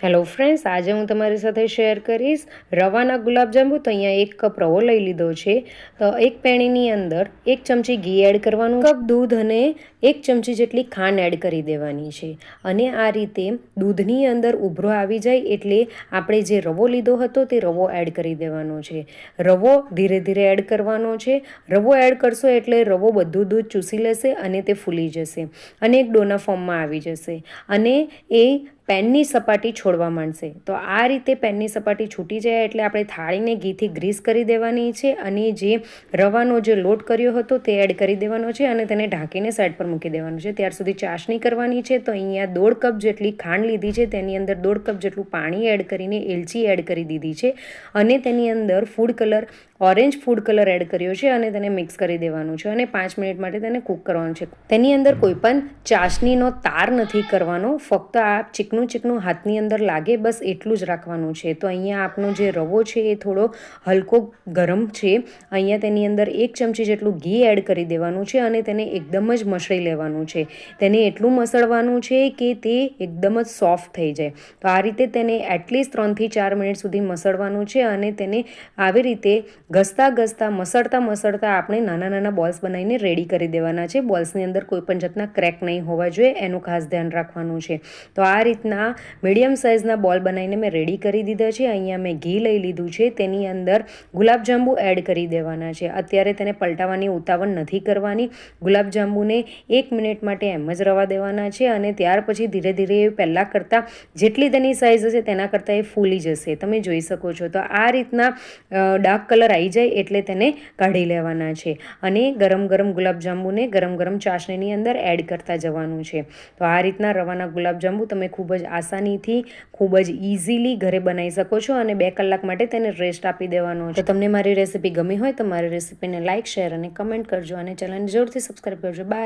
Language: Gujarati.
હેલો ફ્રેન્ડ્સ, આજે હું તમારી સાથે શેર કરીશ રવાના ગુલાબજાંબુ. તો અહીંયા 1 કપ રવો લઈ લીધો છે. તો એક પેણીની અંદર 1 ચમચી ઘી એડ કરવાનું, કપ દૂધ અને 1 ચમચી જેટલી ખાંડ એડ કરી દેવાની છે. અને આ રીતે દૂધની અંદર ઉભરો આવી જાય એટલે આપણે જે રવો લીધો હતો તે રવો એડ કરી દેવાનો છે. રવો ધીરે ધીરે એડ કરવાનો છે. રવો એડ કરશો એટલે રવો બધું દૂધ ચૂસી લેશે અને તે ફૂલી જશે અને એક ડોના ફોર્મમાં આવી જશે અને એ પેનની સપાટી છોડવા માંડશે. તો આ રીતે પેનની સપાટી છૂટી જાય એટલે આપણે થાળીને ઘીથી ગ્રીસ કરી દેવાની છે અને જે રવાનો જે લોટ કર્યો હતો તે એડ કરી દેવાનો છે અને તેને ઢાંકીને સાઈડ પર મૂકી દેવાનું છે. ત્યાર સુધી ચાસણી કરવાની છે. તો અહીંયા 1.5 કપ જેટલી ખાંડ લીધી છે, તેની અંદર 1.5 કપ જેટલું પાણી એડ કરીને એલચી એડ કરી દીધી છે અને તેની અંદર ઓરેન્જ ફૂડ કલર એડ કર્યો છે અને તેને મિક્સ કરી દેવાનું છે અને 5 મિનિટ માટે તેને કૂક કરવાનું છે. તેની અંદર કોઈ પણ ચાસણીનો તાર નથી કરવાનો, ફક્ત આ ચીકણું હાથની અંદર લાગે બસ એટલું જ રાખવાનું છે. તો અહીંયા આપણો જે રવો છે એ થોડો હલકો ગરમ છે. અહીંયા તેની અંદર 1 ચમચી જેટલું ઘી એડ કરી દેવાનું છે અને તેને એકદમ જ મસળી લેવાનું છે. તેને એટલું મસળવાનું છે કે તે એકદમ જ સોફ્ટ થઈ જાય. તો આ રીતે તેને એટલીસ્ટ 3 થી 4 મિનિટ સુધી મસળવાનું છે અને તેને આવી રીતે ઘસતા મસળતા આપણે નાના બોલ્સ બનાવીને રેડી કરી દેવાના છે. બોલ્સની અંદર કોઈ પણ જાતના ક્રેક નહીં હોવા જોઈએ, એનું ખાસ ધ્યાન રાખવાનું છે. તો આ રીતના મીડિયમ સાઇઝના બોલ બનાવીને મેં રેડી કરી દીધા છે. અહીંયા મેં ઘી લઈ લીધું છે, તેની અંદર ગુલાબજાંબુ એડ કરી દેવાના છે. અત્યારે તેને પલટાવવાની ઉતાવળ નથી કરવાની. ગુલાબજાંબુને 1 મિનિટ માટે એમ જ રવા દેવાના છે અને ત્યાર પછી ધીરે ધીરે પહેલાં કરતાં જેટલી તેની સાઇઝ હશે તેના કરતાં એ ફૂલી જશે. તમે જોઈ શકો છો. તો આ રીતના ડાર્ક કલર આવી જાય એટલે તેને કાઢી લેવાના છે અને ગરમ ગુલાબજાંબુને ગરમ ચાસણીની અંદર એડ કરતા જવાનું છે. તો આ રીતના રવાના ગુલાબજાંબુ તમે ખૂબ જ આસાનીથી, ખૂબ જ ઇઝીલી ઘરે બનાવી શકો છો અને 2 કલાક માટે તેને રેસ્ટ આપી દેવાનો છે. તો તમને મારી રેસીપી ગમી હોય તો મારી રેસીપીને લાઇક, શેર અને કમેન્ટ કરજો અને ચેનલને જરૂરથી સબસ્ક્રાઈબ કરજો. બાય.